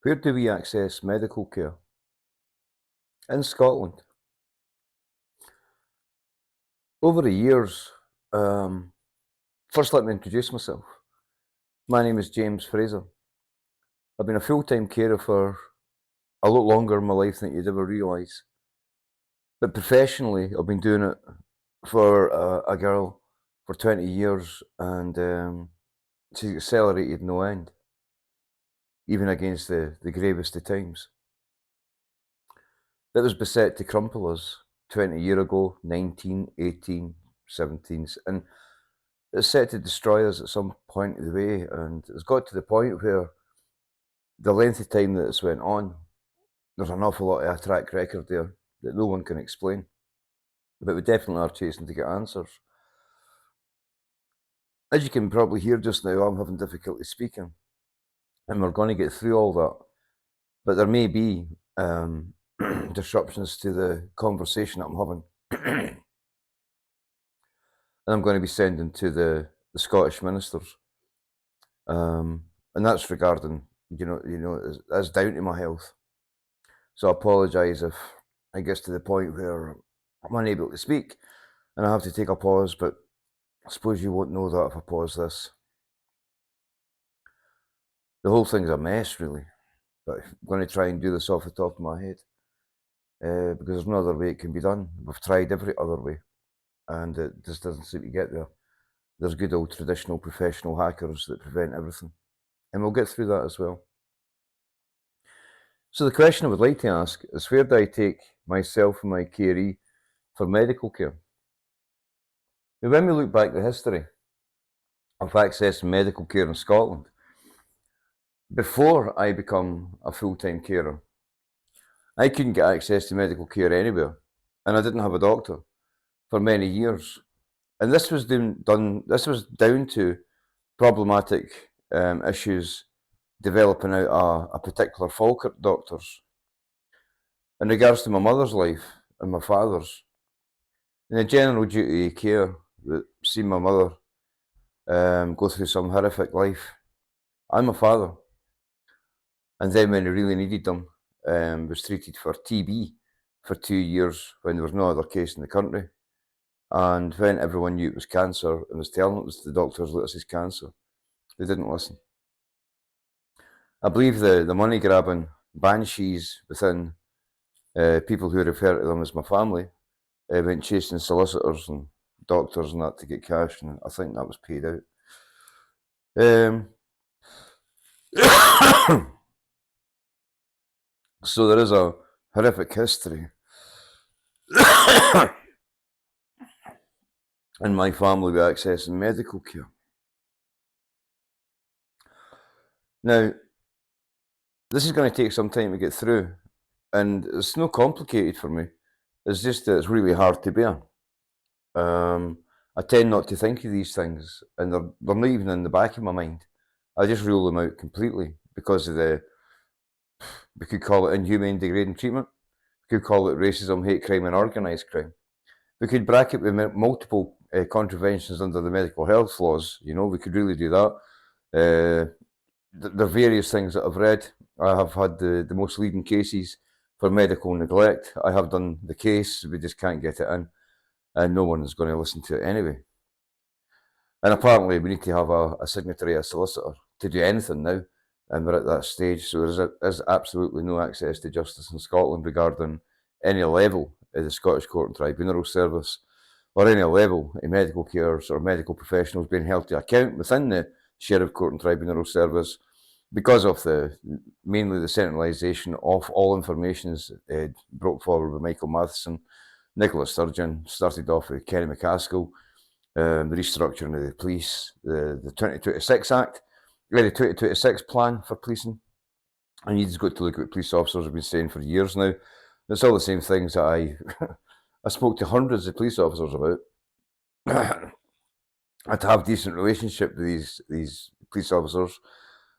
Where do we access medical care? In Scotland. Over the years, first let me introduce myself. My name is James Fraser. I've been a full-time carer for a lot longer in my life than you'd ever realise. But professionally, I've been doing it for a girl for 20 years, and she's accelerated no end, even against the gravest of times. It was beset to crumple us 20 years ago, 19, 18, 17, and it's set to destroy us at some point of the way, and it's got to the point where the length of time that it's went on, there's an awful lot of a track record there that no one can explain. But we definitely are chasing to get answers. As you can probably hear just now, I'm having difficulty speaking, and we're going to get through all that. But there may be disruptions to the conversation that I'm having. And I'm going to be sending to the Scottish ministers. And that's regarding, that's down to my health. So I apologise if it gets to the point where I'm unable to speak and I have to take a pause, but I suppose you won't know that if I pause this. The whole thing's a mess, really, but I'm going to try and do this off the top of my head, because there's no other way it can be done. We've tried every other way, and it just doesn't seem to get there. There's good old traditional professional hackers that prevent everything, and we'll get through that as well. So the question I would like to ask is, where do I take myself and my caree for medical care? Now, when we look back at the history of accessing medical care in Scotland, before I become a full-time carer, I couldn't get access to medical care anywhere, and I didn't have a doctor for many years. And this was down to problematic issues developing out a particular Falkirk doctors. In regards to my mother's life and my father's, in the general duty of care that seen my mother go through some horrific life, and my father, and then when he really needed them, was treated for TB for 2 years when there was no other case in the country. And when everyone knew it was cancer and was telling it was the doctors, this is cancer, they didn't listen. I believe the money grabbing banshees within people who refer to them as my family went chasing solicitors and doctors and that to get cash, and I think that was paid out. So there is a horrific history in my family with accessing medical care. Now, this is going to take some time to get through, and it's not complicated for me. It's just that it's really hard to bear. I tend not to think of these things, and they're not even in the back of my mind. I just rule them out completely because of we could call it inhumane, degrading treatment. We could call it racism, hate crime, and organised crime. We could bracket with multiple contraventions under the medical health laws. We could really do that. There are various things that I've read. I have had the most leading cases for medical neglect. I have done the case, we just can't get it in, and no one is going to listen to it anyway. And apparently we need to have a signatory, a solicitor, to do anything now, and we're at that stage. So there is absolutely no access to justice in Scotland regarding any level of the Scottish Court and Tribunal Service, or any level of medical cares or medical professionals being held to account within the Sheriff Court and Tribunal Service, because of mainly the centralisation of all information brought forward by Michael Matheson. Nicola Sturgeon started off with Kenny McCaskill, the restructuring of the police, the 2026 Act, the 2026 plan for policing. And you just got to look at what police officers have been saying for years now. It's all the same things that I spoke to hundreds of police officers about. I had to have a decent relationship with these police officers,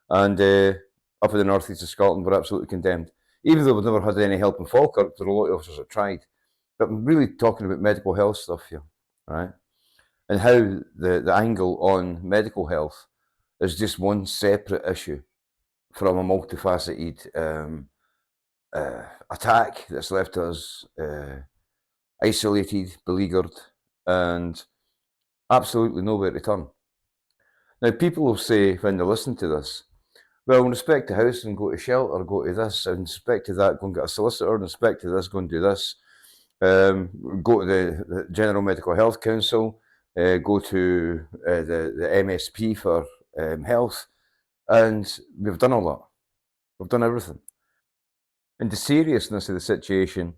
and up in the northeast of Scotland were absolutely condemned. Even though we've never had any help in Falkirk, there are a lot of officers that tried. But I'm really talking about medical health stuff here, right? And how the angle on medical health is just one separate issue, from a multifaceted attack that's left us isolated, beleaguered, and absolutely nowhere to turn. Now, people will say when they listen to this, well, in respect to housing, go to shelter, go to this, in respect to that, go and get a solicitor, in respect to this, go and do this. Go to the General Medical Health Council, go to the MSP for health, and we've done all that. We've done everything. And the seriousness of the situation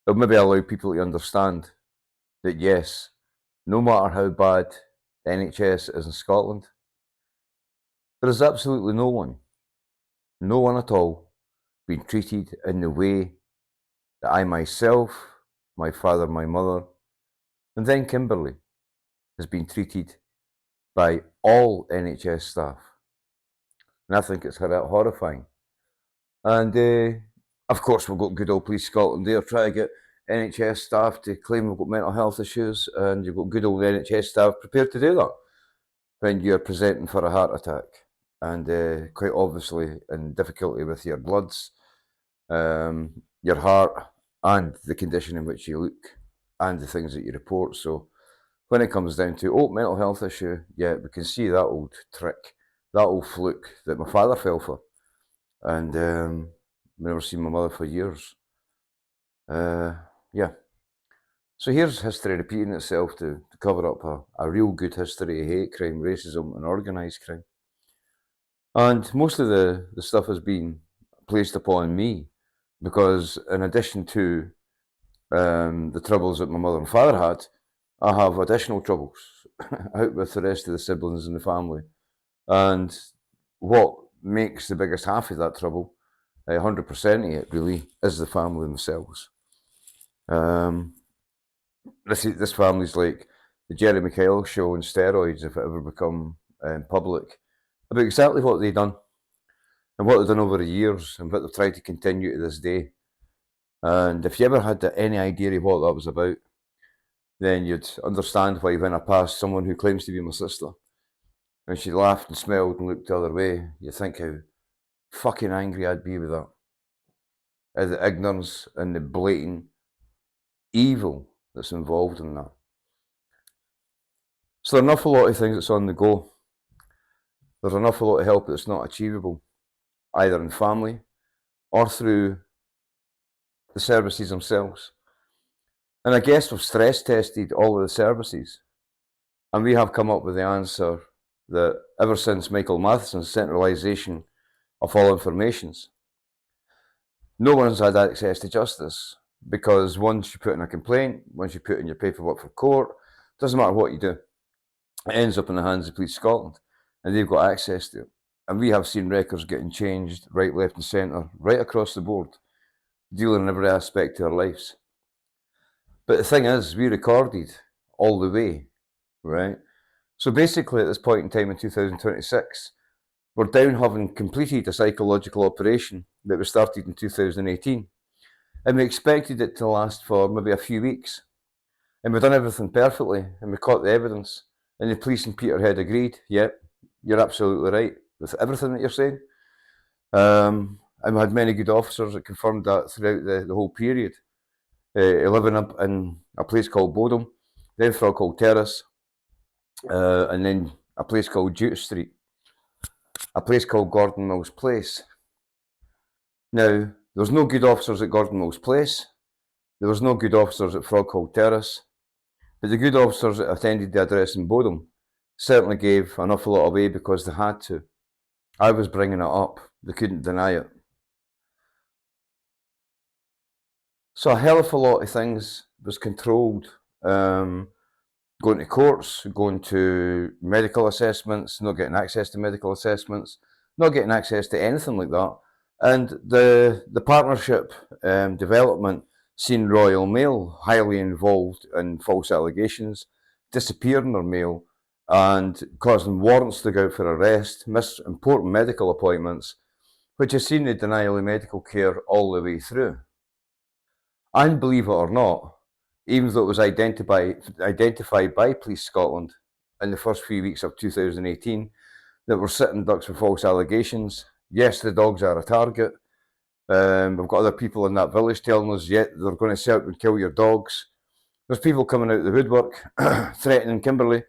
will maybe allow people to understand that yes, no matter how bad the NHS is in Scotland, there is absolutely no one at all, being treated in the way that I myself, my father, my mother, and then Kimberly has been treated by all NHS staff. And I think it's horrifying. And of course, we've got good old Police Scotland there trying to get NHS staff to claim we've got mental health issues, and you've got good old NHS staff prepared to do that when you're presenting for a heart attack and quite obviously in difficulty with your bloods, your heart, and the condition in which you look, and the things that you report. So when it comes down to, mental health issue, yeah, we can see that old trick, that old fluke that my father fell for. And I've never seen my mother for years. Yeah. So here's history repeating itself to cover up a real good history of hate crime, racism, and organised crime. And most of the stuff has been placed upon me because, in addition to the troubles that my mother and father had, I have additional troubles out with the rest of the siblings in the family. And what makes the biggest half of that trouble, 100% of it really, is the family themselves. This family's like the Jerry McHale show on steroids if it ever become public, about exactly what they've done and what they've done over the years and what they've tried to continue to this day. And if you ever had any idea of what that was about, then you'd understand why when I passed someone who claims to be my sister, and she laughed and smiled and looked the other way, you think how fucking angry I'd be with that. At the ignorance and the blatant evil that's involved in that. So there's an awful lot of things that's on the go. There's an awful lot of help that's not achievable, either in family or through the services themselves. And I guess we've stress tested all of the services, and we have come up with the answer that ever since Michael Matheson's centralisation of all informations, no one's had access to justice, because once you put in a complaint, once you put in your paperwork for court, doesn't matter what you do, it ends up in the hands of Police Scotland, and they've got access to it. And we have seen records getting changed right, left and centre, right across the board, dealing in every aspect of our lives. But the thing is, we recorded all the way, right? So basically at this point in time in 2026, we're down having completed a psychological operation that was started in 2018. And we expected it to last for maybe a few weeks. And we've done everything perfectly, and we caught the evidence. And the police in Peterhead agreed, yep, you're absolutely right with everything that you're saying. And we had many good officers that confirmed that throughout the whole period. Living up in a place called Bodom, then Froghill Terrace, and then a place called Jute Street, a place called Gordon Mills Place. Now, there was no good officers at Gordon Mills Place, there was no good officers at Froghill Terrace, but the good officers that attended the address in Bodom certainly gave an awful lot away because they had to. I was bringing it up, they couldn't deny it. So a hell of a lot of things was controlled. Going to courts, going to medical assessments, not getting access to medical assessments, not getting access to anything like that. And the partnership development seen Royal Mail highly involved in false allegations, disappearing their mail, and causing warrants to go out for arrest, miss important medical appointments, which has seen the denial of medical care all the way through. And believe it or not, even though it was identified by Police Scotland in the first few weeks of 2018 that were sitting ducks for false allegations, Yes, the dogs are a target. We've got other people in that village telling us, yeah, they're going to set out and kill your dogs. There's people coming out of the woodwork, threatening Kimberly,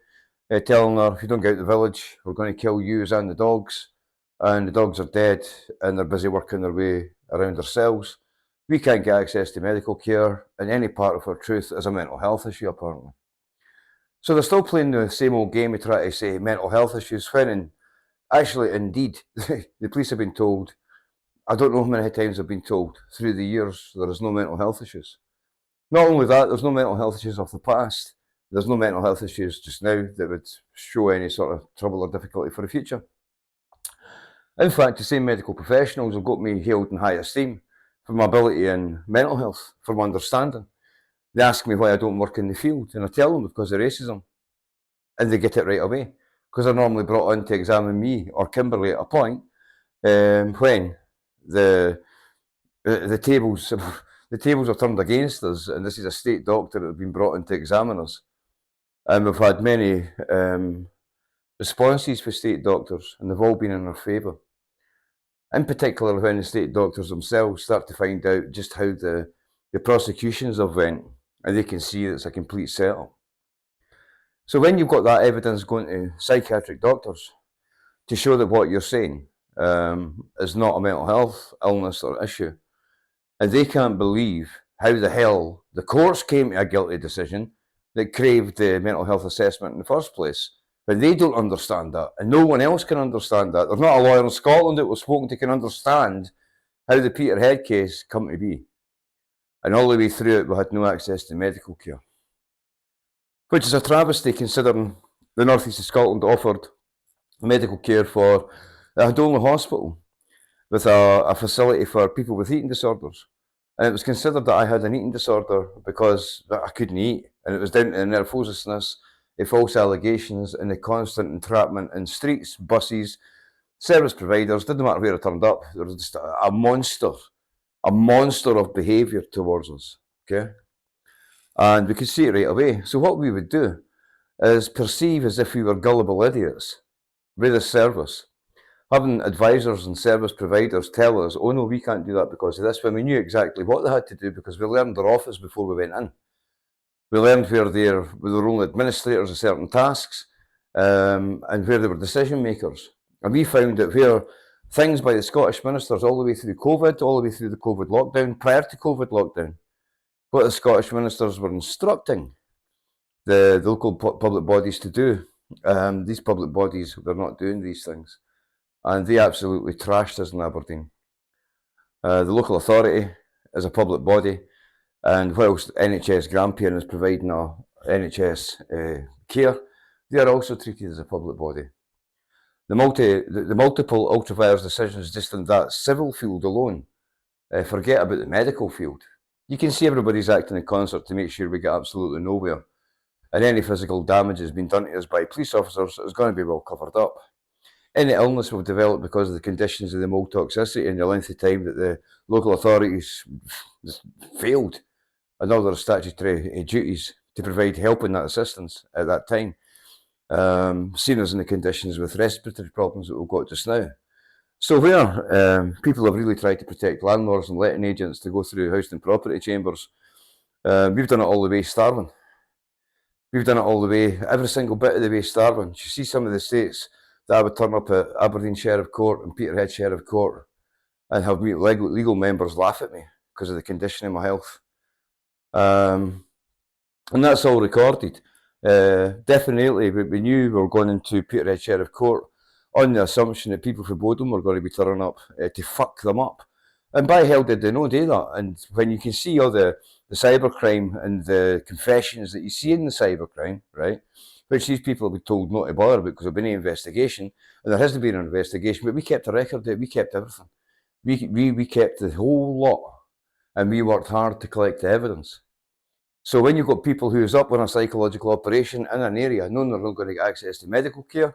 telling her, if you don't get out of the village, we're going to kill you and the dogs. And the dogs are dead, and they're busy working their way around their cells. We can't get access to medical care, and any part of our truth is a mental health issue, apparently. So they're still playing the same old game of trying to say mental health issues, when actually, indeed, the police have been told, I don't know how many times I've been told through the years, there is no mental health issues. Not only that, there's no mental health issues of the past. There's no mental health issues just now that would show any sort of trouble or difficulty for the future. In fact, the same medical professionals have got me held in high esteem for my ability in mental health, for my understanding. They ask me why I don't work in the field, and I tell them because of racism. And they get it right away, because they're normally brought in to examine me or Kimberly at a point when the tables the tables are turned against us, and this is a state doctor that has been brought in to examine us. And we've had many responses for state doctors, and they've all been in our favour. In particular, when the state doctors themselves start to find out just how the prosecutions have went, and they can see that it's a complete setup. So when you've got that evidence going to psychiatric doctors to show that what you're saying is not a mental health illness or issue, and they can't believe how the hell the courts came to a guilty decision that craved the mental health assessment in the first place, but they don't understand that, and no one else can understand that. There's not a lawyer in Scotland that was spoken to can understand how the Peterhead case come to be. And all the way through it, we had no access to medical care, which is a travesty considering the North East of Scotland offered medical care for a Hadonla hospital with a facility for people with eating disorders. And it was considered that I had an eating disorder because I couldn't eat. And it was down to the nervousness, the false allegations, and the constant entrapment in streets, buses, service providers. Didn't matter where I turned up. There was just a monster of behaviour towards us. Okay? And we could see it right away. So what we would do is perceive as if we were gullible idiots with a service, having advisors and service providers tell us, oh no, we can't do that because of this, when we knew exactly what they had to do because we learned their office before we went in. We learned where they were only administrators of certain tasks and where they were decision makers. And we found that where things by the Scottish ministers all the way through COVID, all the way through the COVID lockdown, prior to COVID lockdown, what the Scottish ministers were instructing the local public bodies to do, these public bodies were not doing these things. And they absolutely trashed us in Aberdeen. The local authority is a public body, and whilst NHS grandparents providing a NHS care, they are also treated as a public body. The multiple ultra-vires decisions just in that civil field alone, forget about the medical field. You can see everybody's acting in concert to make sure we get absolutely nowhere. And any physical damage has been done to us by police officers is going to be well covered up. Any illness we've developed because of the conditions of the mold toxicity and the length of time that the local authorities failed in all their statutory duties to provide help and that assistance at that time, seen us in the conditions with respiratory problems that we've got just now. So where people have really tried to protect landlords and letting agents to go through housing and property chambers, we've done it all the way starving. We've done it all the way, every single bit of the way starving. You see some of the states that I would turn up at Aberdeen Sheriff Court and Peterhead Sheriff Court and have legal members laugh at me because of the condition of my health. And that's all recorded. Definitely, we knew we were going into Peterhead Sheriff Court on the assumption that people from Bodom were going to be turning up to fuck them up. And by hell did they not do that. And when you can see all the cybercrime and the confessions that you see in the cybercrime, right, which these people have been told not to bother about because there'll be an investigation, and there hasn't been an investigation, but we kept a record of it, we kept everything. We kept the whole lot, and we worked hard to collect the evidence. So when you've got people who's up on a psychological operation in an area, knowing they're not going to get access to medical care,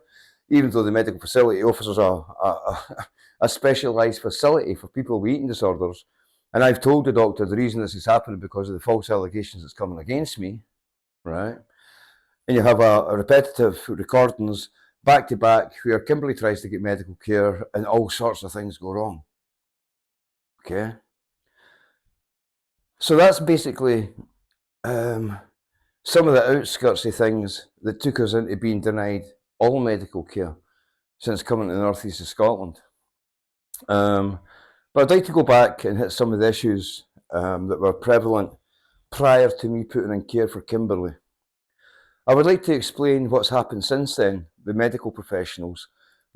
even though the medical facility offers a specialised facility for people with eating disorders, and I've told the doctor the reason this is happening because of the false allegations that's coming against me, right? And you have a repetitive recordings back to back, where Kimberly tries to get medical care and all sorts of things go wrong. Okay? So that's basically some of the outskirtsy things that took us into being denied all medical care since coming to the northeast of Scotland. But I'd like to go back and hit some of the issues that were prevalent prior to me putting in care for Kimberly. I would like to explain what's happened since then with medical professionals,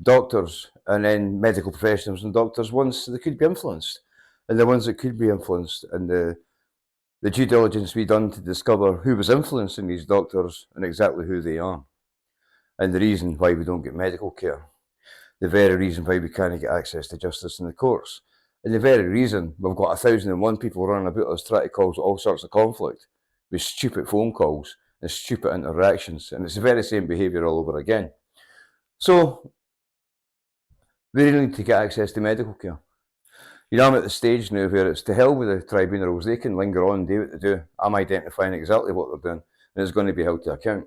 doctors, and then medical professionals and doctors once they could be influenced, and the ones that could be influenced, and the due diligence we done to discover who was influencing these doctors and exactly who they are, and the reason why we don't get medical care, the very reason why we can't get access to justice in the courts, and the very reason we've got 1,001 people running about us trying to cause all sorts of conflict with stupid phone calls and stupid interactions, and it's the very same behaviour all over again. So we really need to get access to medical care. You know, I'm at the stage now where it's to hell with the tribunals. They can linger on and do what they do. I'm identifying exactly what they're doing, and it's going to be held to account.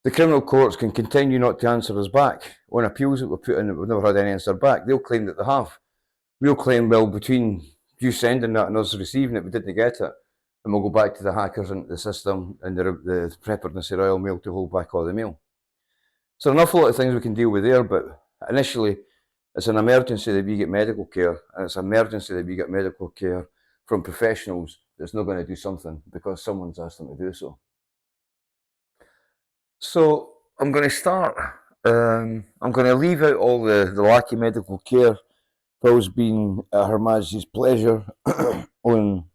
The criminal courts can continue not to answer us back on appeals that were put in that we've never had any answer back. They'll claim that they have. We'll claim, well, between you sending that and us receiving it, we didn't get it. And we'll go back to the hackers into the system and the preparedness of Royal Mail to hold back all the mail. So an awful lot of things we can deal with there, but initially it's an emergency that we get medical care, and it's an emergency that we get medical care from professionals that's not going to do something because someone's asked them to do so. So I'm going to start. I'm going to leave out all the lack of medical care who's been at Her Majesty's pleasure on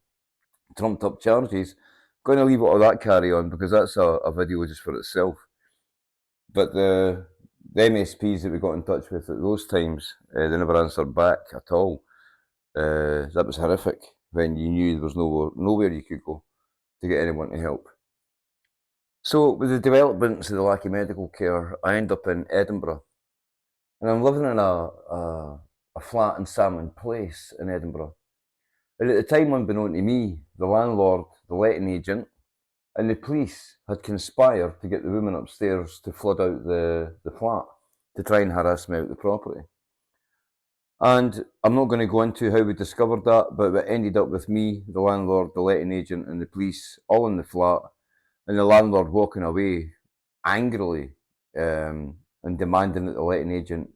trumped up charges. I'm going to leave all that carry on because that's a video just for itself. But the MSPs that we got in touch with at those times, they never answered back at all. That was horrific when you knew there was nowhere you could go to get anyone to help. So with the developments of the lack of medical care, I end up in Edinburgh. And I'm living in a flat in Salmon Place in Edinburgh. And at the time, unbeknown to me, the landlord, the letting agent, and the police had conspired to get the woman upstairs to flood out the flat to try and harass me out the property. And I'm not going to go into how we discovered that, but it ended up with me, the landlord, the letting agent, and the police all in the flat, and the landlord walking away angrily and demanding that the letting agent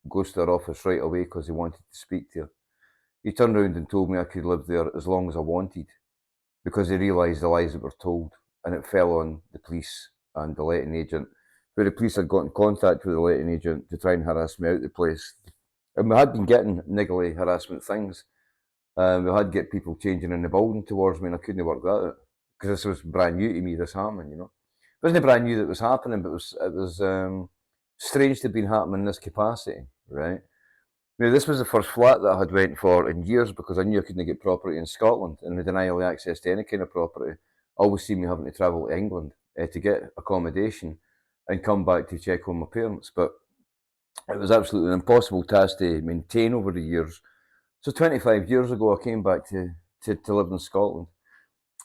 goes to her office right away because he wanted to speak to her. He turned around and told me I could live there as long as I wanted because he realised the lies that were told, and it fell on the police and the letting agent, where the police had got in contact with the letting agent to try and harass me out the place. And we had been getting niggly harassment things. We had get people changing in the building towards me, and I couldn't work that out because this was brand new to me, this happening, you know. It wasn't brand new that it was happening, but it was strange to have been happening in this capacity, right? Now, this was the first flat that I had went for in years because I knew I couldn't get property in Scotland, and the denial of access to any kind of property always seen me having to travel to England to get accommodation and come back to check on my parents. But it was absolutely an impossible task to maintain over the years. So 25 years ago, I came back to live in Scotland.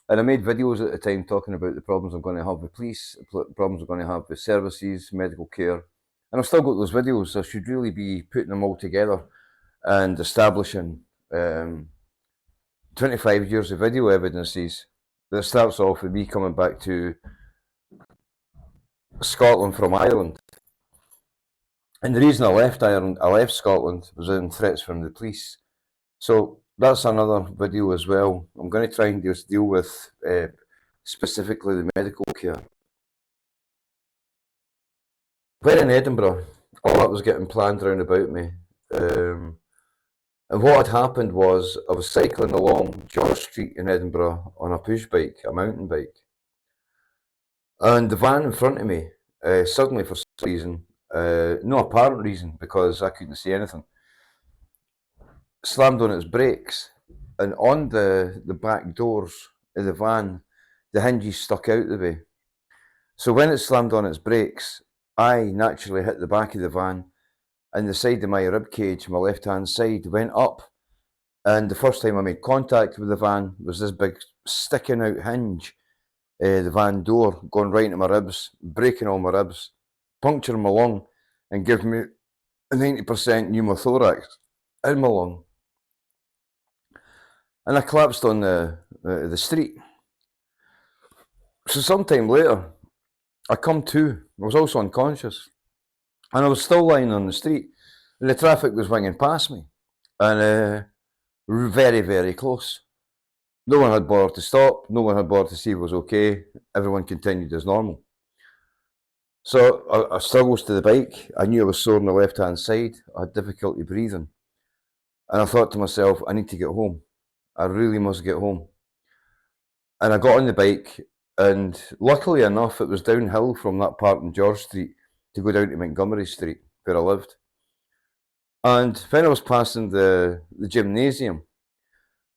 And I made videos at the time talking about the problems I'm going to have with police, problems I'm going to have with services, medical care. And I've still got those videos, so I should really be putting them all together and establishing 25 years of video evidences that starts off with me coming back to Scotland from Ireland. And the reason I left Ireland, I left Scotland, was in threats from the police. So that's another video as well. I'm going to try and just deal with specifically the medical care. When in Edinburgh, all that was getting planned around about me. And what had happened was I was cycling along George Street in Edinburgh on a push bike, a mountain bike. And the van in front of me, suddenly for some reason, no apparent reason because I couldn't see anything, slammed on its brakes, and on the back doors of the van, the hinges stuck out the way. So when it slammed on its brakes, I naturally hit the back of the van, and the side of my rib cage, my left-hand side, went up. And the first time I made contact with the van was this big sticking out hinge, the van door, going right into my ribs, breaking all my ribs, puncture my lung and give me a 90% pneumothorax in my lung. And I collapsed on the street. So sometime later, I come to. I was also unconscious. And I was still lying on the street. And the traffic was winging past me. And very, very close. No one had bothered to stop. No one had bothered to see if it was okay. Everyone continued as normal. So I struggled to the bike. I knew I was sore on the left-hand side. I had difficulty breathing. And I thought to myself, I need to get home. I really must get home. And I got on the bike, and luckily enough, it was downhill from that part in George Street to go down to Montgomery Street, where I lived. And when I was passing the gymnasium,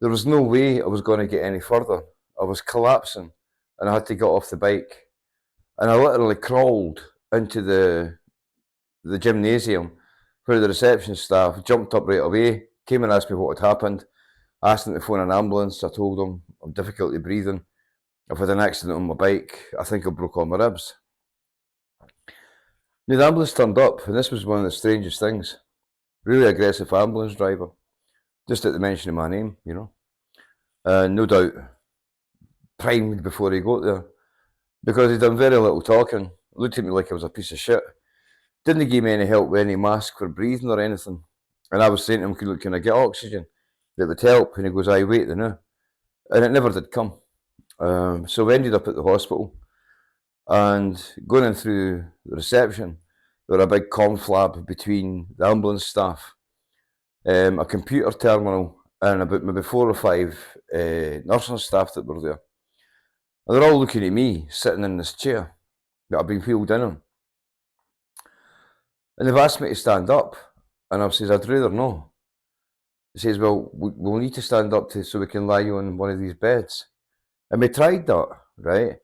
there was no way I was going to get any further. I was collapsing, and I had to get off the bike. And I literally crawled into the gymnasium, where the reception staff jumped up right away, came and asked me what had happened, asked them to phone an ambulance. I told them I've difficulty breathing. I've had an accident on my bike. I think I broke all my ribs. Now, the ambulance turned up, and this was one of the strangest things. Really aggressive ambulance driver, just at the mention of my name, you know. No doubt primed before he got there, because he'd done very little talking. Looked at me like I was a piece of shit. Didn't give me any help with any mask for breathing or anything. And I was saying to him, can I get oxygen? That would help. And he goes, aye, wait, now. And it never did come. So we ended up at the hospital. And going in through the reception, there was a big conflab between the ambulance staff, a computer terminal, and about maybe 4 or 5 nursing staff that were there. And they're all looking at me, sitting in this chair that I've been wheeled in on. And they've asked me to stand up. And I says, I'd rather no. He says, well, we'll need to stand up so we can lie you on one of these beds. And we tried that, right?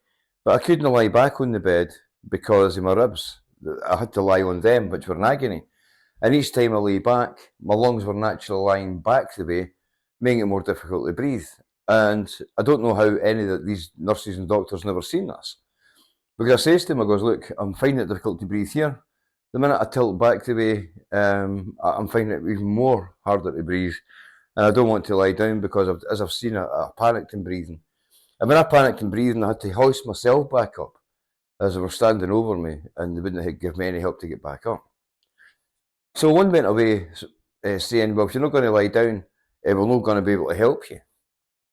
But I couldn't lie back on the bed because of my ribs. I had to lie on them, which were in agony. And each time I lay back, my lungs were naturally lying back the way, making it more difficult to breathe. And I don't know how any of these nurses and doctors never seen this. Because I says to them, I goes, look, I'm finding it difficult to breathe here. The minute I tilt back the way, I'm finding it even more harder to breathe. And I don't want to lie down because, as I've seen, I panicked in breathing. And when I panicked in breathing, I had to hoist myself back up as they were standing over me, and they wouldn't give me any help to get back up. So one went away saying, well, if you're not going to lie down, we're not going to be able to help you,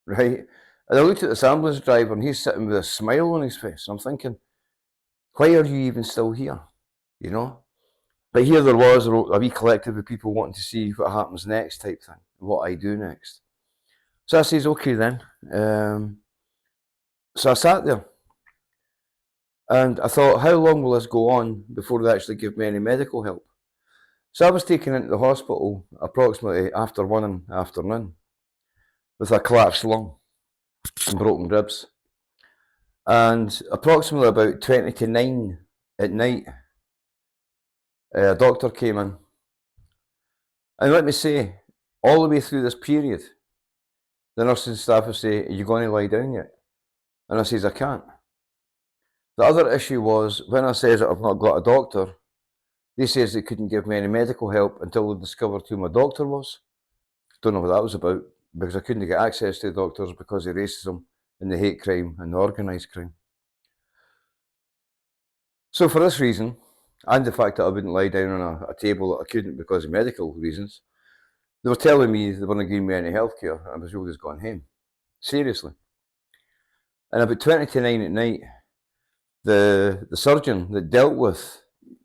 right? And I looked at this ambulance driver, and he's sitting with a smile on his face. I'm thinking, why are you even still here, you know? But here there was a wee collective of people wanting to see what happens next type thing, what I do next. So I says, okay then. So I sat there. And I thought, how long will this go on before they actually give me any medical help? So I was taken into the hospital approximately after 1 in the afternoon with a collapsed lung and broken ribs. And approximately about 20 to 9 at night, a doctor came in. And let me say, all the way through this period, the nursing staff would say, are you going to lie down yet? And I says, I can't. The other issue was, when I says that I've not got a doctor, they says they couldn't give me any medical help until they discovered who my doctor was. Don't know what that was about, because I couldn't get access to the doctors because of racism and the hate crime and the organised crime. So for this reason, and the fact that I wouldn't lie down on a table that I couldn't because of medical reasons, they were telling me they weren't giving me any healthcare, and I was really just going home. Seriously. And about 20 to 9 at night, the surgeon that dealt with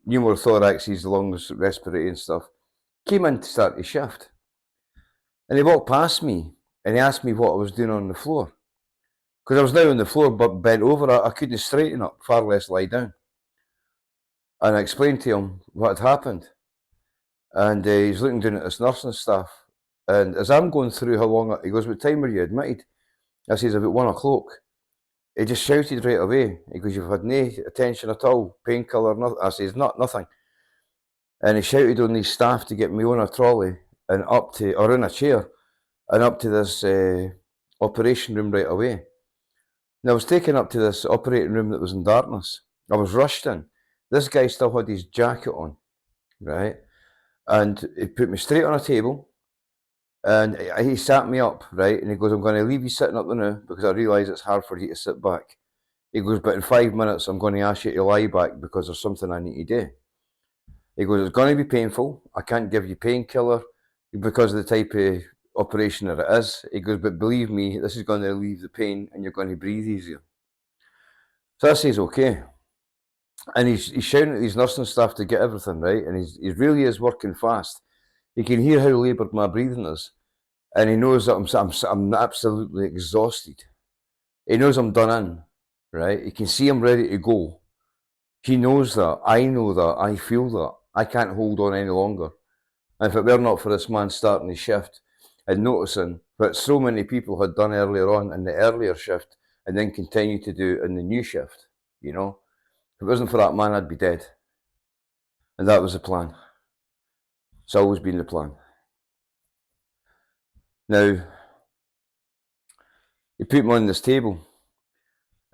pneumothoraxes, the lungs, respiratory and stuff, came in to start his shift. And he walked past me and he asked me what I was doing on the floor. Because I was now on the floor but bent over, I couldn't straighten up, far less lie down. And I explained to him what had happened. And he's looking down at this nursing staff. And as I'm going through how long, he goes, what time were you admitted? I says, about 1 o'clock. He just shouted right away. He goes, you've had no attention at all, painkiller, nothing. I says, nothing. And he shouted on these staff to get me on a trolley and up to, or in a chair, and up to this operation room right away. And I was taken up to this operating room that was in darkness. I was rushed in. This guy still had his jacket on, right? And he put me straight on a table, and he sat me up, right? And he goes, I'm going to leave you sitting up there now because I realise it's hard for you to sit back. He goes, but in 5 minutes, I'm going to ask you to lie back because there's something I need to do. He goes, it's going to be painful. I can't give you painkiller because of the type of operation that it is. He goes, but believe me, this is going to relieve the pain and you're going to breathe easier. So I says, okay. And he's shouting at these nursing staff to get everything right, and he really is working fast. He can hear how laboured my breathing is, and he knows that I'm absolutely exhausted. He knows I'm done in, right? He can see I'm ready to go. He knows that. I know that. I feel that. I can't hold on any longer. And if it were not for this man starting his shift and noticing what so many people had done earlier on in the earlier shift and then continue to do in the new shift, you know, if it wasn't for that man, I'd be dead. And that was the plan. It's always been the plan. Now, he put me on this table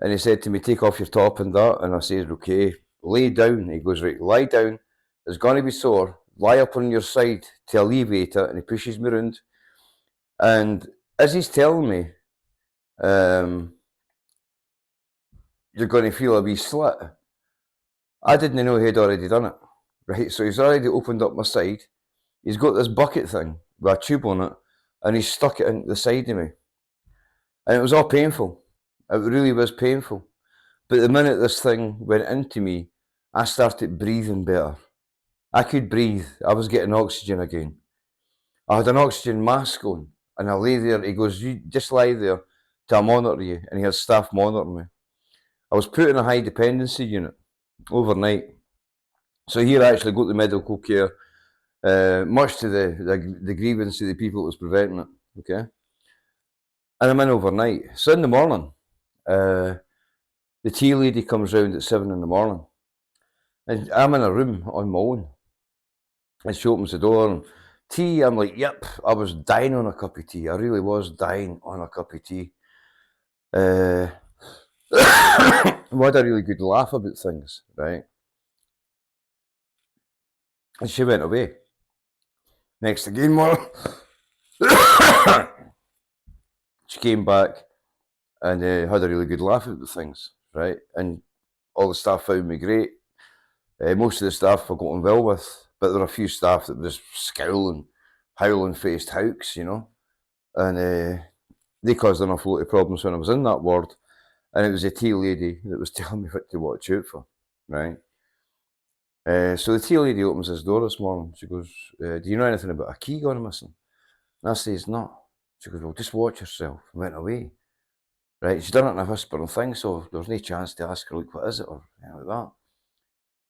and he said to me, take off your top and that. And I said, okay, lay down. He goes, right, lie down. It's going to be sore. Lie up on your side to alleviate it. And he pushes me around. And as he's telling me, you're going to feel a wee slit, I didn't know he'd already done it. Right, so he's already opened up my side. He's got this bucket thing with a tube on it, and he's stuck it into the side of me. And it was all painful. It really was painful. But the minute this thing went into me, I started breathing better. I could breathe. I was getting oxygen again. I had an oxygen mask on, and I lay there. He goes, you just lie there till I monitor you. And he had staff monitoring me. I was put in a high dependency unit overnight. So here I actually got the medical care, much to the grievance of the people that was preventing it, okay? And I'm in overnight. So in the morning, the tea lady comes round at 7 in the morning. And I'm in a room on my own. And she opens the door and tea, I'm like, yep, I was dying on a cup of tea. I really was dying on a cup of tea. We had a really good laugh about things, right? And she went away. Next again, more. She came back and had a really good laugh about things, right? And all the staff found me great. Most of the staff I got on well with, but there were a few staff that were just scowling, howling-faced howks, you know. And they caused an awful lot of problems when I was in that ward. And it was a tea lady that was telling me what to watch out for, right? So the tea lady opens this door this morning. She goes, do you know anything about a key gone missing? And I says, no. She goes, well, just watch yourself. And went away. Right? She'd done it in a whispering thing, so there was no chance to ask her, like, what is it, or anything like that.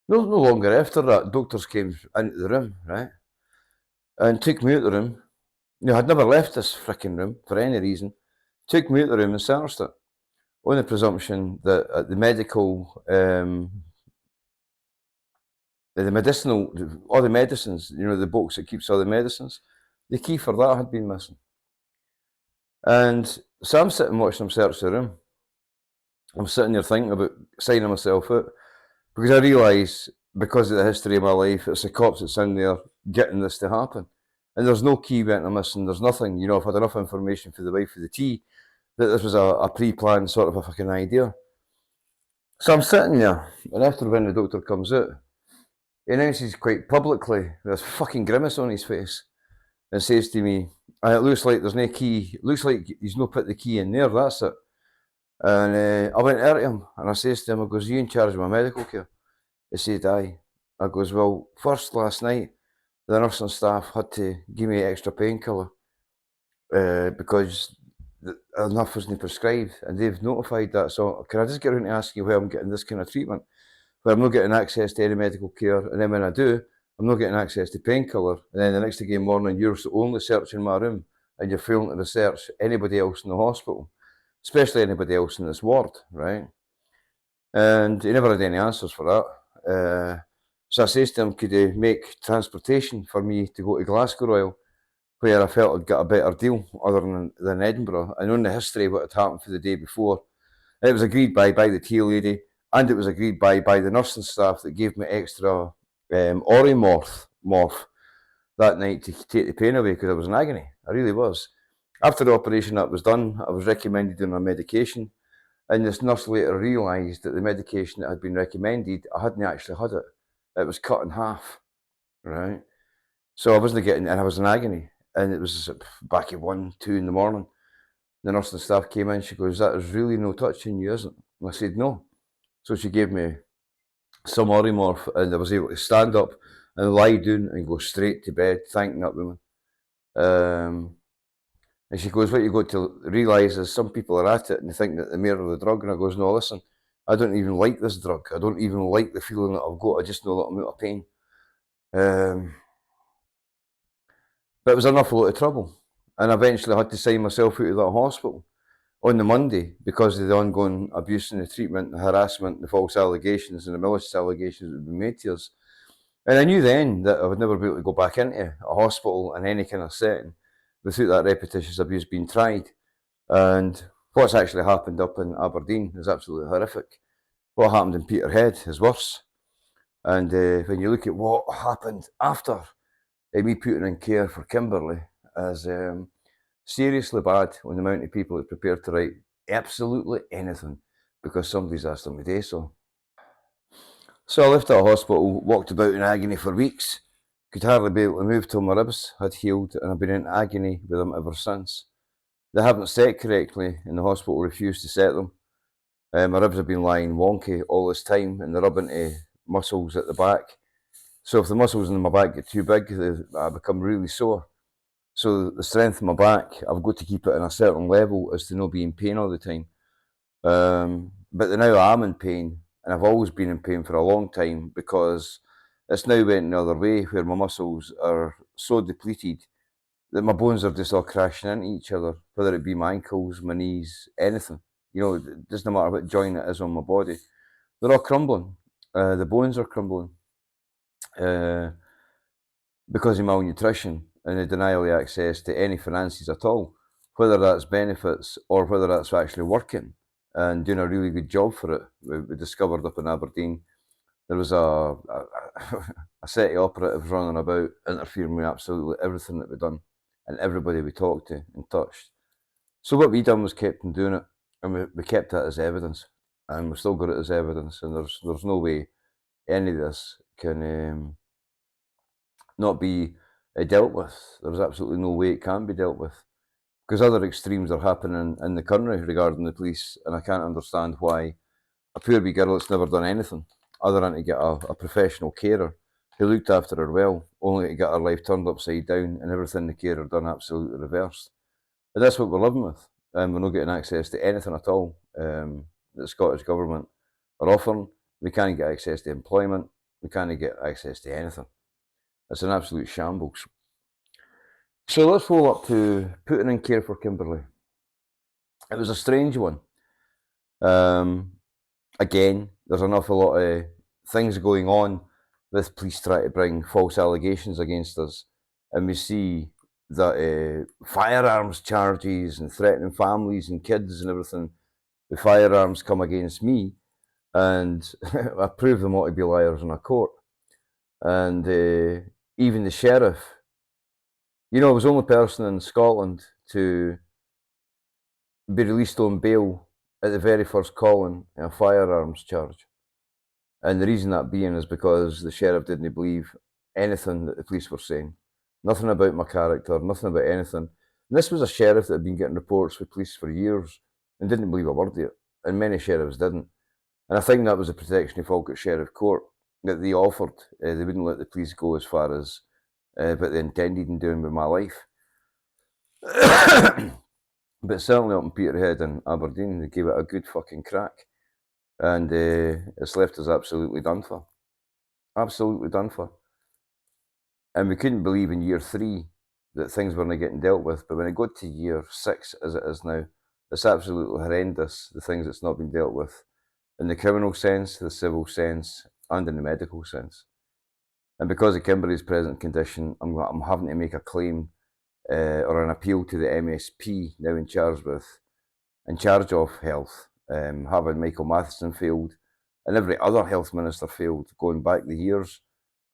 No longer after that, doctors came into the room, right? And took me out of the room. You know, I'd never left this fricking room for any reason. Took me out of the room and searched it. On the presumption that the medical, the medicinal, all the medicines, you know, the box that keeps all the medicines, the key for that had been missing. And so I'm sitting watching them search the room. I'm sitting there thinking about signing myself out because I realise, because of the history of my life, it's the cops that's in there getting this to happen. And there's no key went missing, there's nothing, you know, I've had enough information for the wife of the tea that this was a pre-planned sort of a fucking idea. So I'm sitting there, and after when the doctor comes out, he announces quite publicly, with this fucking grimace on his face, and says to me, it looks like there's no key, looks like he's not put the key in there, that's it. And I went out to him, and I says to him, I goes, are you in charge of my medical care? He said, aye. I goes, well, first last night, the nursing staff had to give me extra painkiller because enough wasn't prescribed, and they've notified that. So can I just get around to asking you where I'm getting this kind of treatment, where I'm not getting access to any medical care, and then when I do, I'm not getting access to painkiller, and then the next day morning, you're only searching my room, and you're failing to research anybody else in the hospital, especially anybody else in this ward, right? And he never had any answers for that. So I says to him, could he make transportation for me to go to Glasgow Royal, where I felt I'd got a better deal other than Edinburgh. And on the history of what had happened for the day before, it was agreed by the tea lady and it was agreed by the nursing staff that gave me extra Orimorph that night to take the pain away because I was in agony. I really was. After the operation that was done, I was recommended on a medication, and this nurse later realised that the medication that had been recommended, I hadn't actually had it. It was cut in half, right? So I wasn't getting, and I was in agony, and it was back at 1, 2 in the morning. The nursing staff came in, she goes, "That is really no touching you, isn't it?" And I said, "No." So she gave me some Orimorph, and I was able to stand up and lie down and go straight to bed, thanking that woman. And she goes, "What you got to realise is some people are at it and they think that the more of the drug." And I goes, "No, listen, I don't even like this drug. I don't even like the feeling that I've got. I just know that I'm out of pain." But it was an awful lot of trouble. And eventually I had to sign myself out of that hospital on the Monday because of the ongoing abuse and the treatment, the harassment, the false allegations and the malicious allegations that had been made to us. And I knew then that I would never be able to go back into a hospital in any kind of setting without that repetitious abuse being tried. And what's actually happened up in Aberdeen is absolutely horrific. What happened in Peterhead is worse. And when you look at what happened after me putting in care for Kimberly, is seriously bad on the amount of people that are prepared to write absolutely anything because somebody's asked them to do so. So I left that hospital, walked about in agony for weeks, could hardly be able to move till my ribs had healed, and I've been in agony with them ever since. They haven't set correctly, and the hospital refused to set them. My ribs have been lying wonky all this time, and they're rubbing into muscles at the back. So if the muscles in my back get too big, I become really sore. So the strength of my back, I've got to keep it in a certain level as to not be in pain all the time. But now I'm in pain, and I've always been in pain for a long time because it's now went the other way where my muscles are so depleted that my bones are just all crashing into each other, whether it be my ankles, my knees, anything. You know, it doesn't matter what joint it is on my body. They're all crumbling. The bones are crumbling because of malnutrition and the denial of access to any finances at all, whether that's benefits or whether that's actually working and doing a really good job for it. We discovered up in Aberdeen there was a city operatives running about interfering with absolutely everything that we'd done and everybody we talked to and touched. So what we done was kept on doing it, and we kept that as evidence, and we've still got it as evidence, and there's no way any of this can not be dealt with. There's absolutely no way it can be dealt with because other extremes are happening in the country regarding the police, and I can't understand why a poor wee girl that's never done anything other than to get a professional carer who looked after her well, only to get her life turned upside down and everything the carer done absolutely reversed. And that's what we're living with, and we're not getting access to anything at all that the Scottish Government are offering. We can't get access to employment, we can't get access to anything. It's an absolute shambles. So let's roll up to putting in care for Kimberly. It was a strange one. Again, there's an awful lot of things going on with police trying to bring false allegations against us. And we see that firearms charges and threatening families and kids and everything, the firearms come against me. And I prove them all to be liars in a court. And even the sheriff, you know, I was the only person in Scotland to be released on bail at the very first calling in a firearms charge. And the reason that being is because the sheriff didn't believe anything that the police were saying. Nothing about my character, nothing about anything. And this was a sheriff that had been getting reports with police for years and didn't believe a word of it. And many sheriffs didn't. And I think that was the protection of folk at Sheriff Court that they offered. They wouldn't let the police go as far as what they intended in doing with my life. But certainly up in Peterhead and Aberdeen, they gave it a good fucking crack. And it's left us absolutely done for. Absolutely done for. And we couldn't believe in year 3 that things weren't getting dealt with. But when it got to year 6, as it is now, it's absolutely horrendous, the things that's not been dealt with. In the criminal sense, the civil sense, and in the medical sense. And because of Kimberly's present condition, I'm having to make a claim or an appeal to the MSP, now in charge of health, having Michael Matheson failed and every other health minister failed going back the years,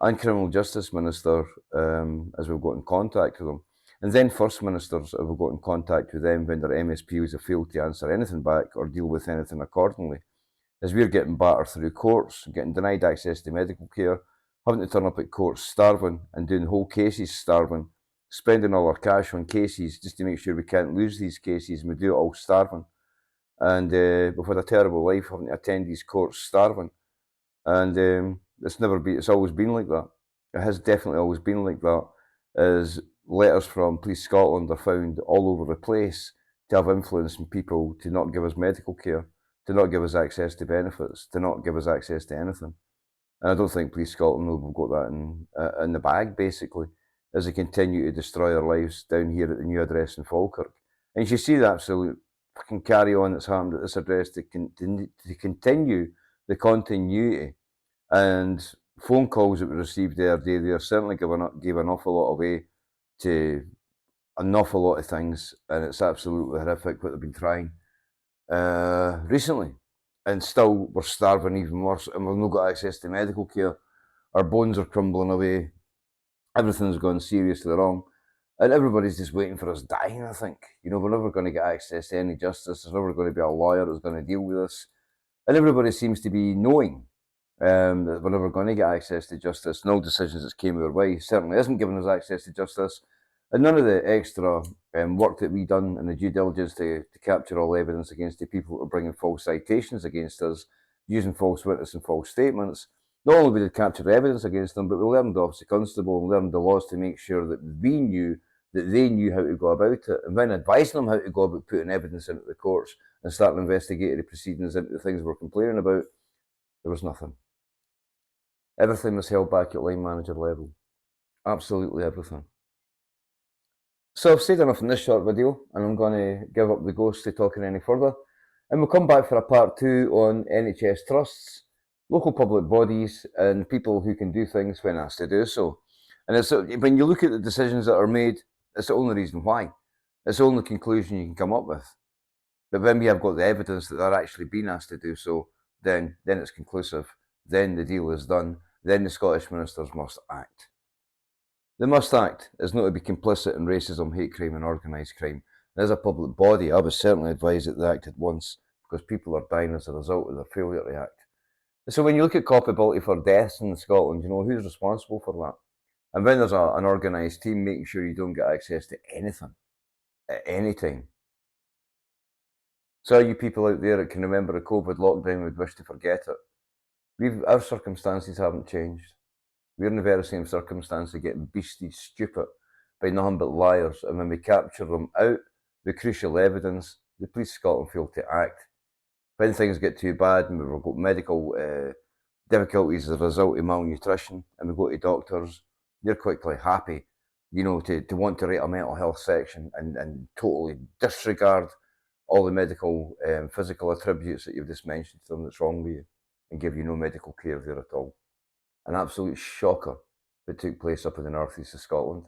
and criminal justice minister, as we've got in contact with them. And then first ministers have got in contact with them when their MSPs have failed to answer anything back or deal with anything accordingly. As we're getting battered through courts, getting denied access to medical care, having to turn up at courts starving and doing whole cases starving, spending all our cash on cases just to make sure we can't lose these cases, and we do it all starving. And we've had a terrible life having to attend these courts starving. And it's always been like that. It has definitely always been like that. As letters from Police Scotland are found all over the place to have influence on people to not give us medical care, to not give us access to benefits, to not give us access to anything. And I don't think Police Scotland will have got that in the bag, basically, as they continue to destroy our lives down here at the new address in Falkirk. And you see the absolute fucking carry on that's happened at this address to continue the continuity. And phone calls that we received the other day, they certainly gave an awful lot away to an awful lot of things, and it's absolutely horrific what they've been trying recently. And still, we're starving even worse, and we've not got access to medical care. Our bones are crumbling away. Everything's gone seriously wrong. And everybody's just waiting for us dying, I think. You know, we're never going to get access to any justice. There's never going to be a lawyer who's going to deal with us. And everybody seems to be knowing that we're never going to get access to justice. No decisions that came our way certainly isn't giving us access to justice. And none of the extra work that we've done and the due diligence to capture all evidence against the people who are bringing false citations against us, using false witness and false statements. Not only did we capture evidence against them, but we learned Officer Constable and learned the laws to make sure that we knew that they knew how to go about it. And when advising them how to go about putting evidence into the courts and starting investigative proceedings into the things we're complaining about, there was nothing. Everything was held back at line manager level. Absolutely everything. So I've said enough in this short video, and I'm going to give up the ghost to talking any further. And we'll come back for a part 2 on NHS trusts, local public bodies, and people who can do things when asked to do so. And when you look at the decisions that are made, it's the only reason why. It's the only conclusion you can come up with. But when we have got the evidence that they're actually being asked to do so, then it's conclusive. Then the deal is done. Then the Scottish ministers must act. They must act as not to be complicit in racism, hate crime and organised crime. And as a public body, I would certainly advise that they act at once, because people are dying as a result of their failure to act. So when you look at culpability for deaths in Scotland, you know, who's responsible for that? And when there's an organised team making sure you don't get access to anything at any time. So you people out there that can remember a COVID lockdown would wish to forget it. Our circumstances haven't changed. We're in the very same circumstance of getting beastie stupid by nothing but liars, and when we capture them out with crucial evidence, the Police of Scotland fail to act. When things get too bad and we've got medical difficulties as a result of malnutrition and we go to doctors, they're quickly happy, you know, to want to write a mental health section and totally disregard all the medical physical attributes that you've just mentioned to them that's wrong with you, and give you no medical care there at all. An absolute shocker that took place up in the northeast of Scotland.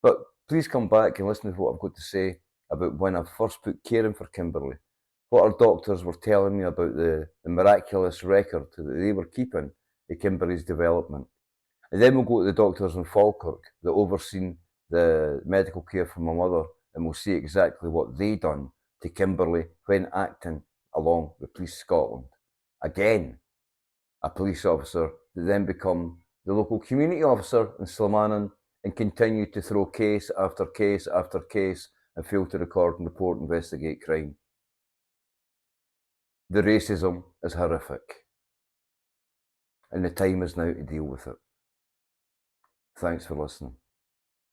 But please come back and listen to what I've got to say about when I first put caring for Kimberley, what our doctors were telling me about the miraculous record that they were keeping of Kimberley's development. And then we'll go to the doctors in Falkirk that overseen the medical care for my mother, and we'll see exactly what they done to Kimberley when acting along with Police Scotland. Again, a police officer that then become the local community officer in Slamanan and continue to throw case after case after case and fail to record and report and investigate crime. The racism is horrific, and the time is now to deal with it. Thanks for listening.